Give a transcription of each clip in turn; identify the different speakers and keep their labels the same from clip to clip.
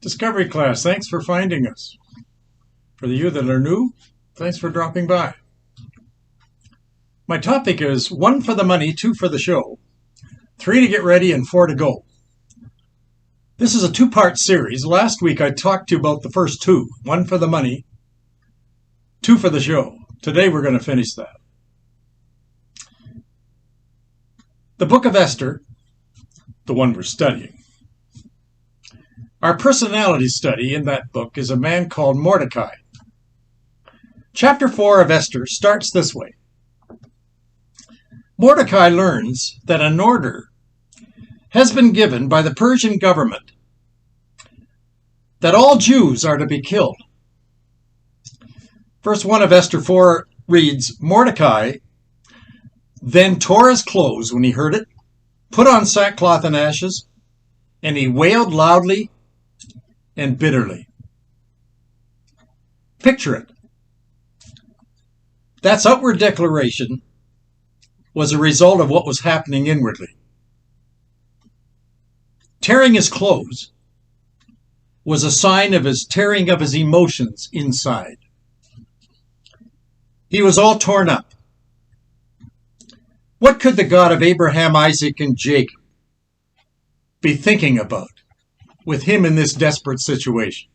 Speaker 1: Discovery class, thanks for finding us. For you that are new, thanks for dropping by. My topic is 1 for the money, 2 for the show, 3 to get ready, and 4 to go. This is a 2-part series. Last week I talked to you about the first 2, 1 for the money, 2 for the show. Today we're going to finish that. The book of Esther, the one we're studying. Our personality study in that book is a man called Mordecai. Chapter 4 of Esther starts this way. Mordecai learns that an order has been given by the Persian government that all Jews are to be killed. Verse 1 of Esther 4 reads, Mordecai then tore his clothes when he heard it, put on sackcloth and ashes, and he wailed loudly and bitterly. Picture it. That outward declaration was a result of what was happening inwardly. Tearing his clothes was a sign of his tearing of his emotions inside. He was all torn up. What could the God of Abraham, Isaac, and Jacob be thinking about with him in this desperate situation?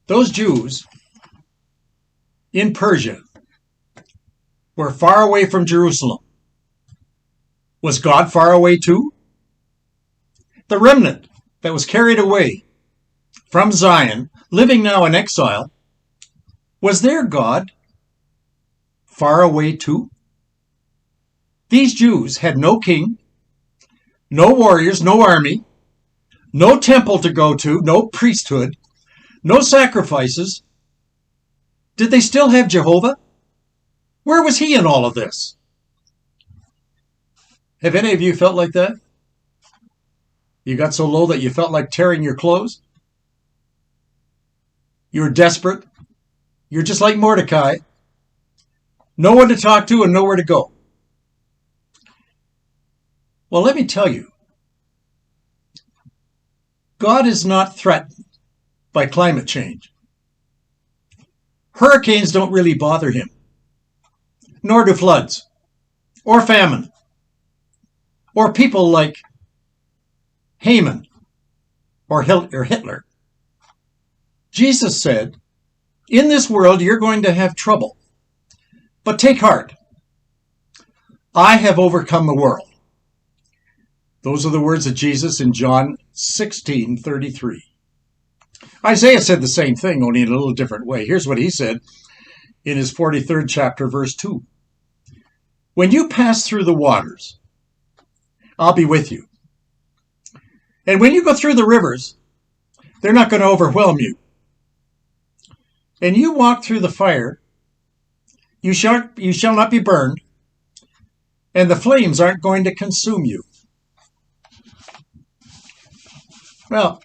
Speaker 1: Those Jews in Persia were far away from Jerusalem. Was God far away too? The remnant that was carried away from Zion, living now in exile, was their God far away too? These Jews had no king, no warriors, no army, no temple to go to, no priesthood, no sacrifices. Did they still have Jehovah? Where was he in all of this? Have any of you felt like that? You got so low that you felt like tearing your clothes? You were desperate. You're just like Mordecai. No one to talk to and nowhere to go. Well, let me tell you, God is not threatened by climate change. Hurricanes don't really bother him, nor do floods, or famine, or people like Haman or Hitler. Jesus said, in this world you're going to have trouble, but take heart. I have overcome the world. Those are the words of Jesus in John 16:33. Isaiah said the same thing, only in a little different way. Here's what he said in his 43rd chapter, verse 2. When you pass through the waters, I'll be with you. And when you go through the rivers, they're not going to overwhelm you. And you walk through the fire, you shall not be burned, and the flames aren't going to consume you. Well,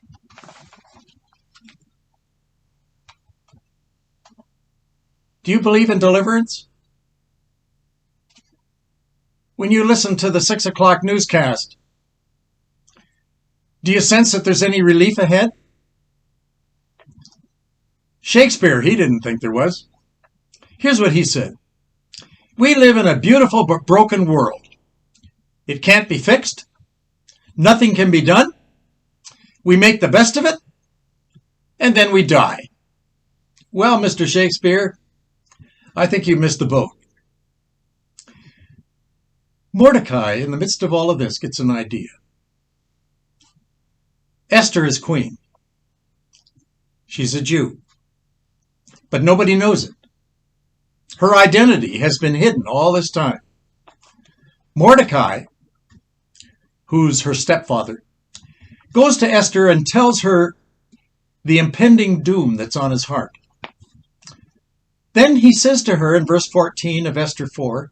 Speaker 1: do you believe in deliverance? When you listen to the 6 o'clock newscast, do you sense that there's any relief ahead? Shakespeare, he didn't think there was. Here's what he said. We live in a beautiful but broken world. It can't be fixed. Nothing can be done. We make the best of it, and then we die. Well, Mr. Shakespeare, I think you missed the boat. Mordecai, in the midst of all of this, gets an idea. Esther is queen. She's a Jew. But nobody knows it. Her identity has been hidden all this time. Mordecai, who's her stepfather, goes to Esther and tells her the impending doom that's on his heart. Then he says to her in verse 14 of Esther 4,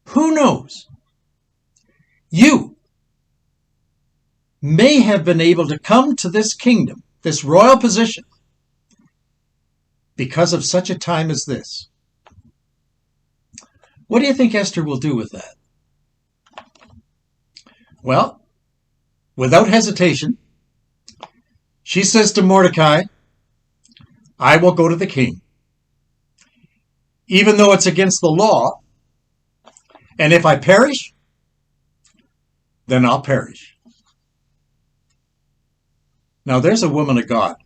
Speaker 1: who knows? You may have been able to come to this kingdom, this royal position, because of such a time as this. What do you think Esther will do with that? Well, without hesitation, She says to Mordecai, I will go to the king, even though it's against the law, and if I perish, then I'll perish. Now there's a woman of God.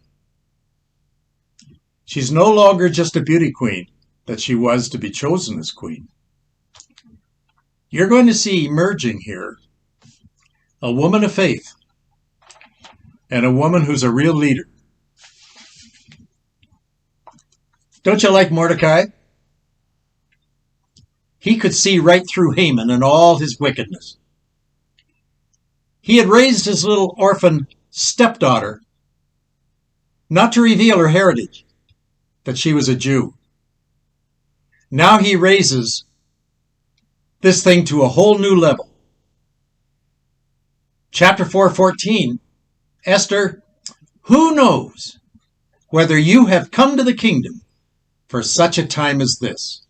Speaker 1: She's no longer just a beauty queen that she was to be chosen as queen. You're going to see emerging here a woman of faith and a woman who's a real leader. Don't you like Mordecai? He could see right through Haman and all his wickedness. He had raised his little orphan stepdaughter not to reveal her heritage, that she was a Jew. Now he raises this thing to a whole new level. Chapter 4:14, Esther, who knows whether you have come to the kingdom for such a time as this?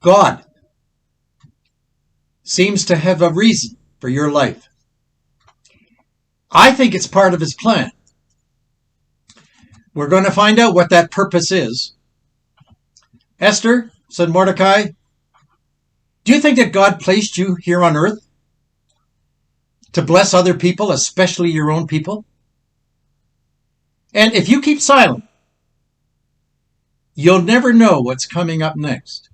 Speaker 1: God seems to have a reason for your life. I think it's part of his plan. We're going to find out what that purpose is. Esther, said Mordecai, do you think that God placed you here on earth to bless other people, especially your own people? And if you keep silent, you'll never know what's coming up next.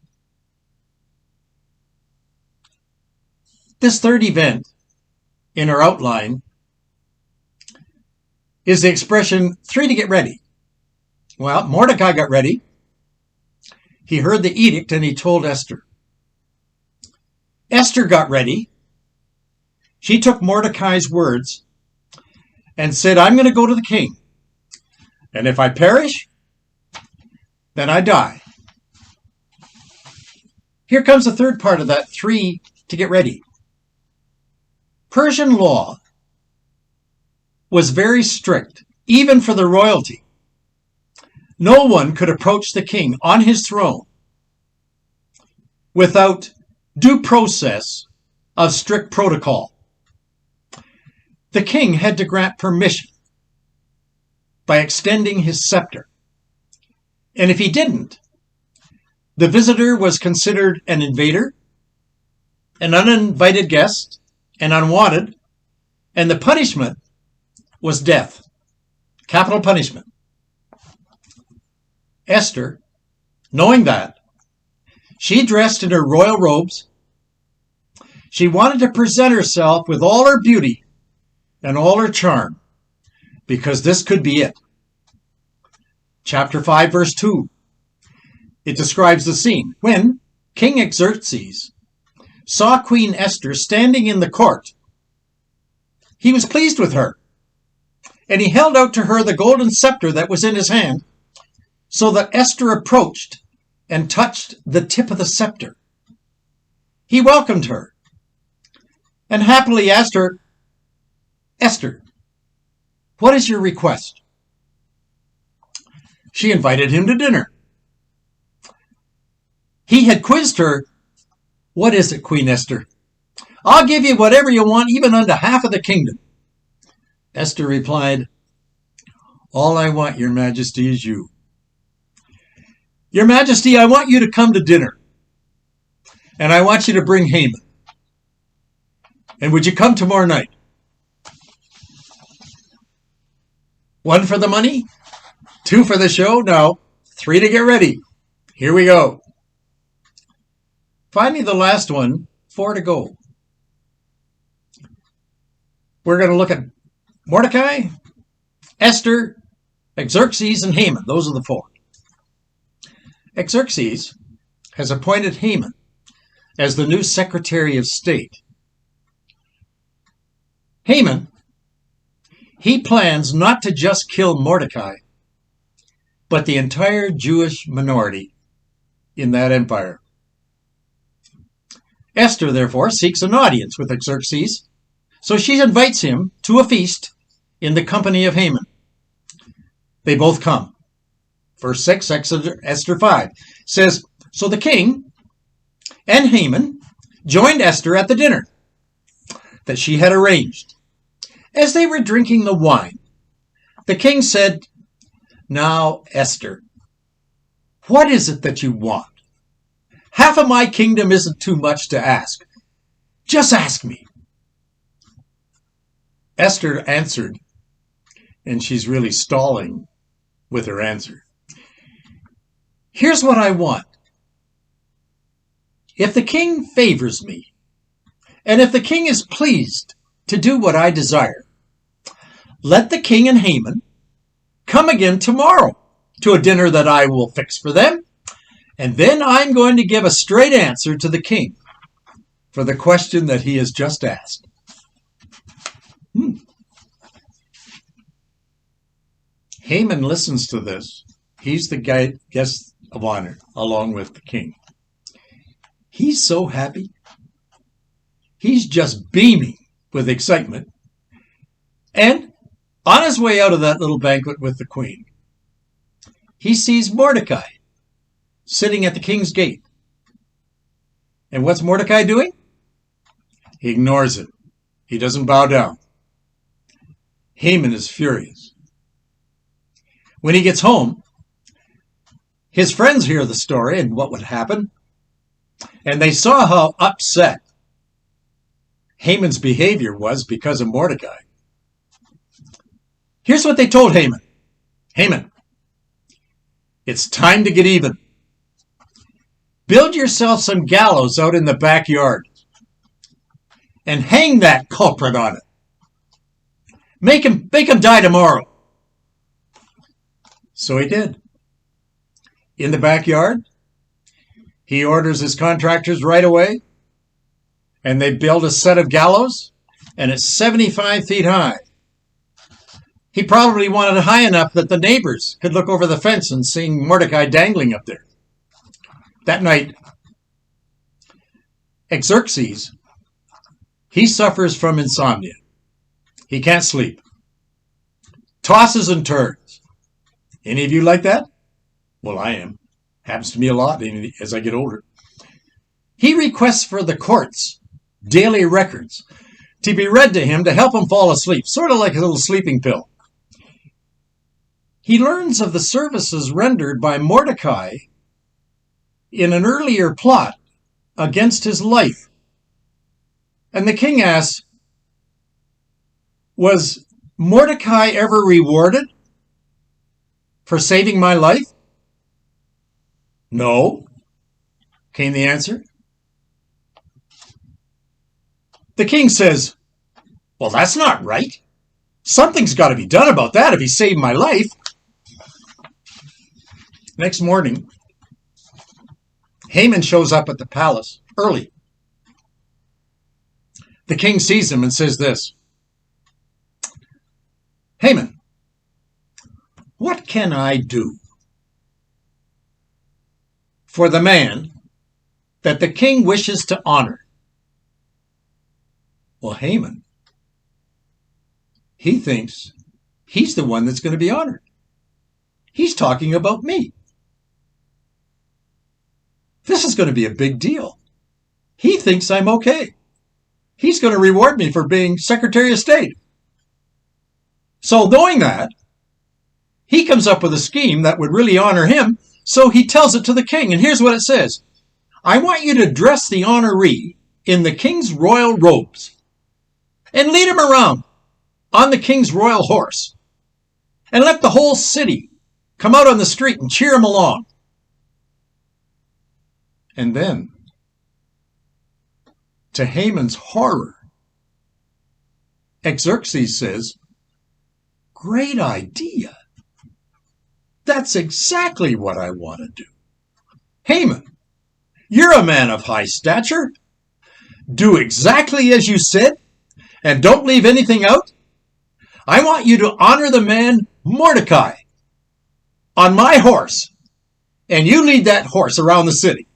Speaker 1: This third event in our outline is the expression 3 to get ready. Well, Mordecai got ready. He heard the edict and he told Esther. Esther got ready. She took Mordecai's words and said, I'm going to go to the king. And if I perish, then I die. Here comes the third part of that 3 to get ready. Persian law was very strict, even for the royalty. No one could approach the king on his throne without due process of strict protocol. The king had to grant permission by extending his scepter. And if he didn't, the visitor was considered an invader, an uninvited guest, and unwanted, and the punishment was death, capital punishment. Esther, knowing that, she dressed in her royal robes. She wanted to present herself with all her beauty and all her charm, because this could be it. Chapter 5, verse 2. It describes the scene. When King Xerxes saw Queen Esther standing in the court, he was pleased with her, and he held out to her the golden scepter that was in his hand, so that Esther approached and touched the tip of the scepter. He welcomed her and happily asked her, Esther, what is your request? She invited him to dinner. He had quizzed her, what is it, Queen Esther? I'll give you whatever you want, even unto half of the kingdom. Esther replied, all I want, your majesty, is you. Your majesty, I want you to come to dinner. And I want you to bring Haman. And would you come tomorrow night? 1 for the money? 2 for the show? No. 3 to get ready. Here we go. Finally, the last one, 4 to go. We're going to look at Mordecai, Esther, Xerxes, and Haman. Those are the 4. Xerxes has appointed Haman as the new Secretary of State. Haman, he plans not to just kill Mordecai, but the entire Jewish minority in that empire. Esther, therefore, seeks an audience with Xerxes, so she invites him to a feast in the company of Haman. They both come. Verse 6, Esther 5 says, so the king and Haman joined Esther at the dinner that she had arranged. As they were drinking the wine, the king said, "Now, Esther, what is it that you want? Half of my kingdom isn't too much to ask. Just ask me." Esther answered, and she's really stalling with her answer. "Here's what I want. If the king favors me, and if the king is pleased to do what I desire, let the king and Haman come again tomorrow to a dinner that I will fix for them, and then I'm going to give a straight answer to the king for the question that he has just asked." Haman listens to this. He's the guest of honor, along with the king. He's so happy. He's just beaming with excitement. And on his way out of that little banquet with the queen, he sees Mordecai sitting at the king's gate. And what's Mordecai doing? He ignores it. He doesn't bow down. Haman is furious. When he gets home, his friends hear the story and what would happen, and they saw how upset Haman's behavior was because of Mordecai. Here's what they told Haman. "Haman, it's time to get even. Build yourself some gallows out in the backyard and hang that culprit on it. Make him die tomorrow." So he did. In the backyard, he orders his contractors right away, and they build a set of gallows, and it's 75 feet high. He probably wanted it high enough that the neighbors could look over the fence and see Mordecai dangling up there. That night, Xerxes, he suffers from insomnia. He can't sleep. Tosses and turns. Any of you like that? Well, I am. Happens to me a lot as I get older. He requests for the court's daily records to be read to him to help him fall asleep, sort of like a little sleeping pill. He learns of the services rendered by Mordecai in an earlier plot against his life. And the king asks, "Was Mordecai ever rewarded for saving my life?" "No," came the answer. The king says, "Well, that's not right. Something's got to be done about that if he saved my life." Next morning, Haman shows up at the palace early. The king sees him and says this, "Haman, what can I do for the man that the king wishes to honor?" Well, Haman, he thinks he's the one that's going to be honored. He's talking about me. This is going to be a big deal. He thinks I'm okay. He's going to reward me for being Secretary of State. So knowing that, he comes up with a scheme that would really honor him, so he tells it to the king. And here's what it says. "I want you to dress the honoree in the king's royal robes and lead him around on the king's royal horse. And let the whole city come out on the street and cheer him along." And then, to Haman's horror, Xerxes says, "Great idea. That's exactly what I want to do. Haman, you're a man of high stature. Do exactly as you said, and don't leave anything out. I want you to honor the man Mordecai on my horse, and you lead that horse around the city."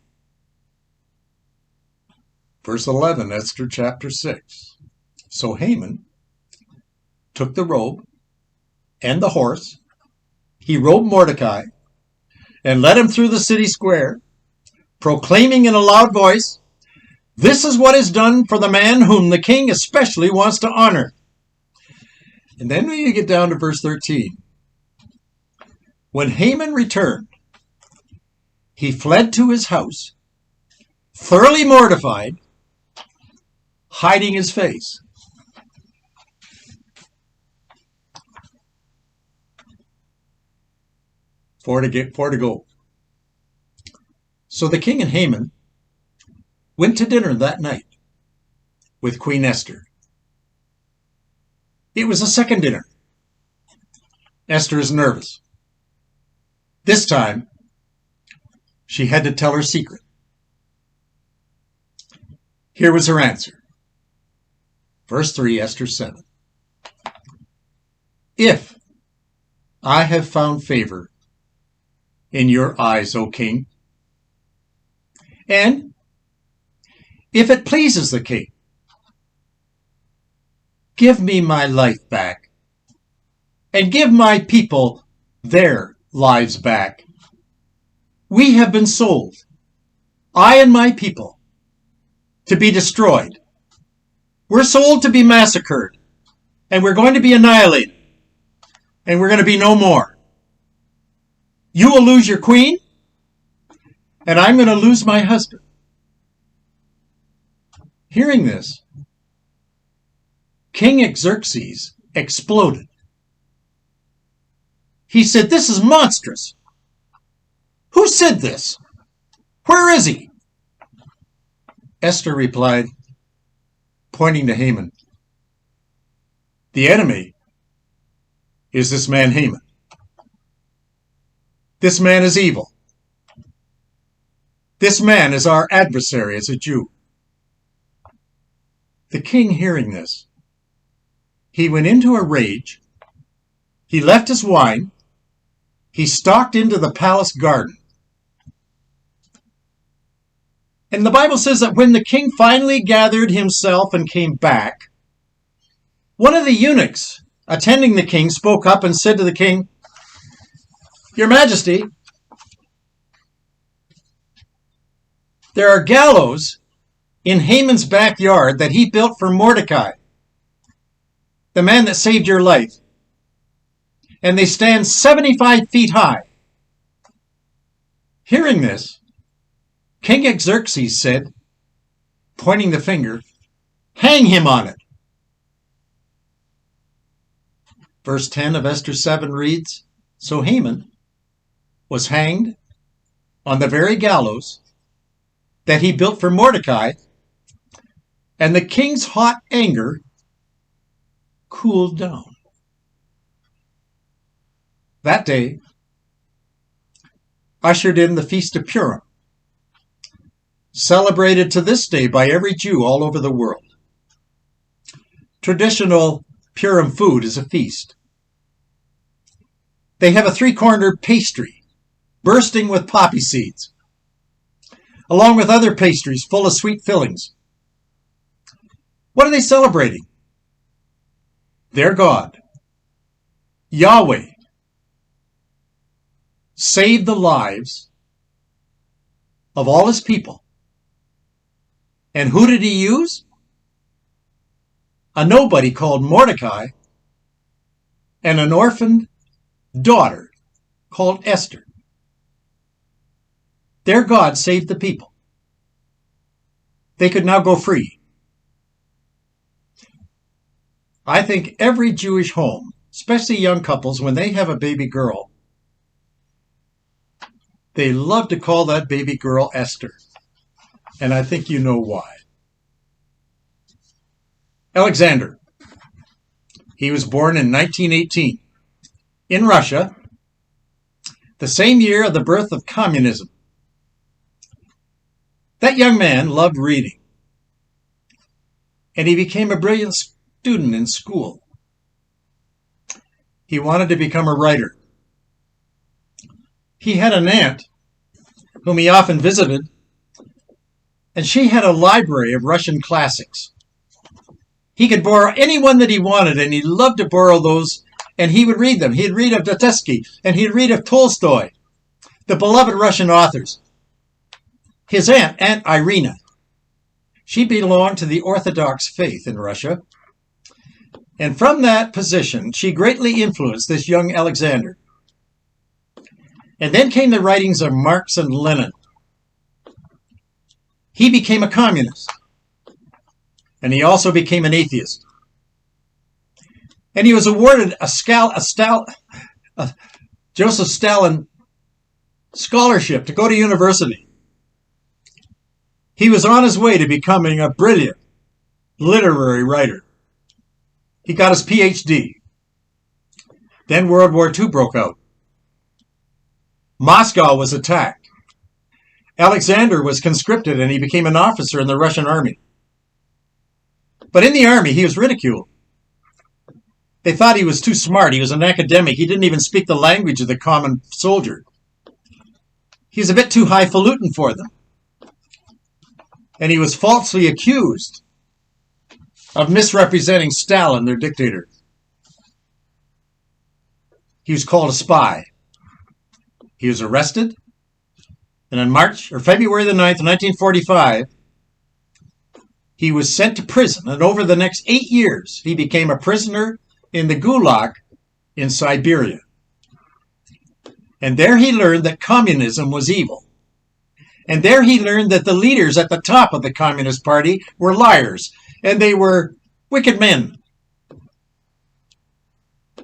Speaker 1: Verse 11, Esther chapter 6. So Haman took the robe and the horse. He robed Mordecai and led him through the city square, proclaiming in a loud voice, "This is what is done for the man whom the king especially wants to honor. And then when you get down to verse 13, when Haman returned, he fled to his house, thoroughly mortified, hiding his face. Four to go. So the king and Haman went to dinner that night with Queen Esther. It was a second dinner. Esther is nervous. This time, she had to tell her secret. Here was her answer. Verse 3, Esther 7. If I have found favor in your eyes, O king, and if it pleases the king, give me my life back, and give my people their lives back. We have been sold, I and my people, to be destroyed. We're sold to be massacred, and we're going to be annihilated, and we're going to be no more. You will lose your queen, and I'm going to lose my husband. Hearing this, King Xerxes exploded. He said, "This is monstrous. Who said this? Where is he?" Esther replied, pointing to Haman, "The enemy is this man Haman. This man is evil. This man is our adversary as a Jew." The king, hearing this, he went into a rage. He left his wine. He stalked into the palace garden. And the Bible says that when the king finally gathered himself and came back, one of the eunuchs attending the king spoke up and said to the king, "Your Majesty, there are gallows in Haman's backyard that he built for Mordecai, the man that saved your life. And they stand 75 feet high." Hearing this, King Xerxes said, pointing the finger, "Hang him on it." Verse 10 of Esther 7 reads, "So Haman was hanged on the very gallows that he built for Mordecai, and the king's hot anger cooled down." That day ushered in the Feast of Purim, celebrated to this day by every Jew all over the world. Traditional Purim food is a feast. They have a three-cornered pastry bursting with poppy seeds, along with other pastries full of sweet fillings. What are they celebrating? Their God, Yahweh, saved the lives of all his people. And who did he use? A nobody called Mordecai and an orphaned daughter called Esther. Their God saved the people. They could now go free. I think every Jewish home, especially young couples, when they have a baby girl, they love to call that baby girl Esther. And I think you know why. Alexander. He was born in 1918 in Russia, the same year of the birth of communism. That young man loved reading, and he became a brilliant student in school. He wanted to become a writer. He had an aunt whom he often visited, and she had a library of Russian classics. He could borrow any one that he wanted, and he loved to borrow those, and he would read them. He'd read of Dostoevsky, and he'd read of Tolstoy, the beloved Russian authors. His aunt, Aunt Irina, she belonged to the Orthodox faith in Russia, And from that position, she greatly influenced this young Alexander. And then came the writings of Marx and Lenin. He became a communist. And he also became an atheist. And he was awarded a Joseph Stalin scholarship to go to university. He was on his way to becoming a brilliant literary writer. He got his PhD. Then World War II broke out. Moscow was attacked. Alexander was conscripted and he became an officer in the Russian army. But in the army, he was ridiculed. They thought he was too smart. He was an academic. He didn't even speak the language of the common soldier. He was a bit too highfalutin for them. And he was falsely accused of misrepresenting Stalin, their dictator. He was called a spy. He was arrested. And on February the 9th, 1945, he was sent to prison. And over the next 8 years, he became a prisoner in the Gulag in Siberia. And there he learned that communism was evil. And there he learned that the leaders at the top of the Communist Party were liars, and they were wicked men.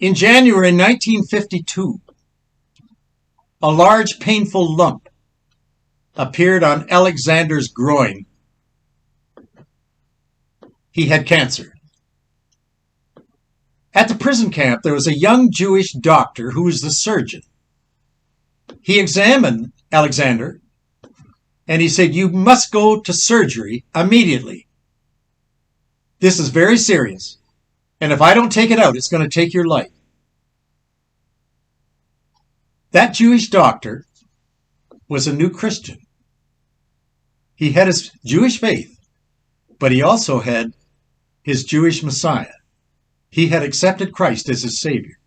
Speaker 1: In January 1952, a large painful lump appeared on Alexander's groin. He had cancer. At the prison camp, there was a young Jewish doctor who was the surgeon. He examined Alexander, and he said, "You must go to surgery immediately. This is very serious, and if I don't take it out, it's going to take your life." That Jewish doctor was a new Christian. He had his Jewish faith, but he also had his Jewish Messiah. He had accepted Christ as his Savior.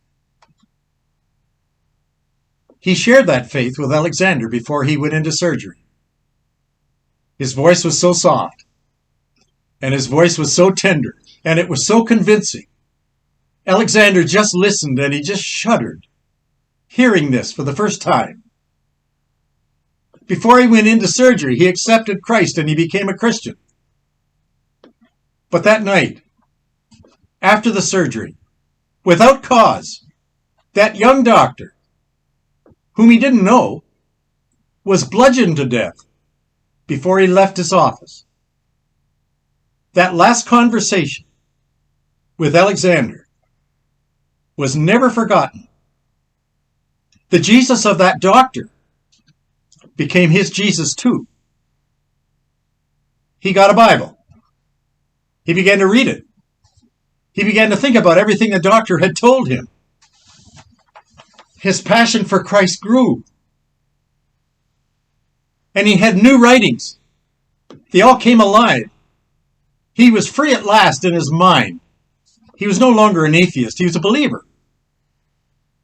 Speaker 1: He shared that faith with Alexander before he went into surgery. His voice was so soft, and his voice was so tender, and it was so convincing. Alexander just listened, and he just shuddered, hearing this for the first time. Before he went into surgery, he accepted Christ, and he became a Christian. But that night, after the surgery, without cause, that young doctor, whom he didn't know, was bludgeoned to death before he left his office. That last conversation with Alexander was never forgotten. The Jesus of that doctor became his Jesus too. He got a Bible. He began to read it. He began to think about everything the doctor had told him. His passion for Christ grew. And he had new writings. They all came alive. He was free at last in his mind. He was no longer an atheist. He was a believer.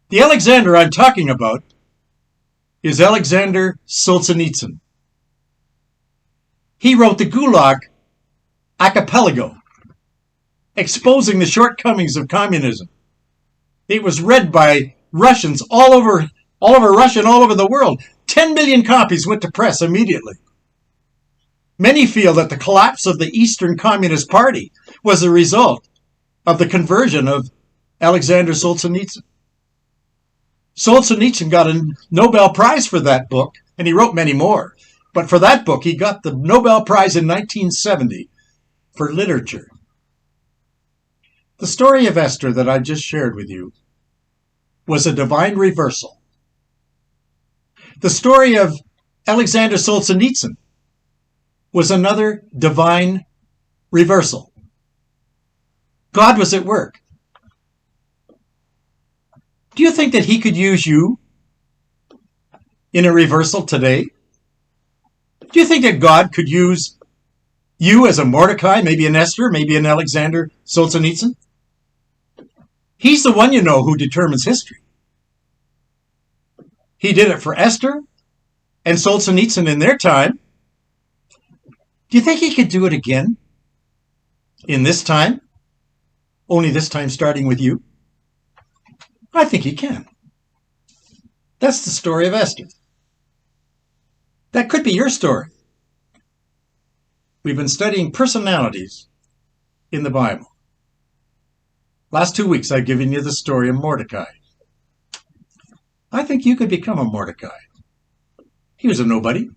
Speaker 1: The Alexander I'm talking about is Alexander Solzhenitsyn. He wrote the Gulag Archipelago, exposing the shortcomings of communism. It was read by Russians all over Russia and all over the world. 10 million copies went to press immediately. Many feel that the collapse of the Eastern Communist Party was a result of the conversion of Alexander Solzhenitsyn. Solzhenitsyn got a Nobel Prize for that book, and he wrote many more. But for that book, he got the Nobel Prize in 1970 for literature. The story of Esther that I just shared with you was a divine reversal. The story of Alexander Solzhenitsyn was another divine reversal. God was at work. Do you think that he could use you in a reversal today? Do you think that God could use you as a Mordecai, maybe an Esther, maybe an Alexander Solzhenitsyn? He's the one, who determines history. He did it for Esther and Solzhenitsyn in their time. Do you think he could do it again in this time? only this time starting with you? I think he can. That's the story of Esther. That could be your story. We've been studying personalities in the Bible. Last 2 weeks, I've given you the story of Mordecai. I think you could become a Mordecai. He was a nobody.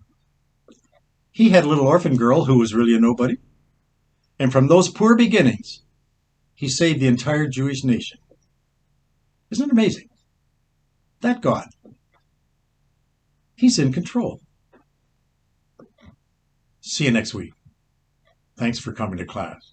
Speaker 1: He had a little orphan girl who was really a nobody. And from those poor beginnings, he saved the entire Jewish nation. Isn't it amazing? That God, he's in control. See you next week. Thanks for coming to class.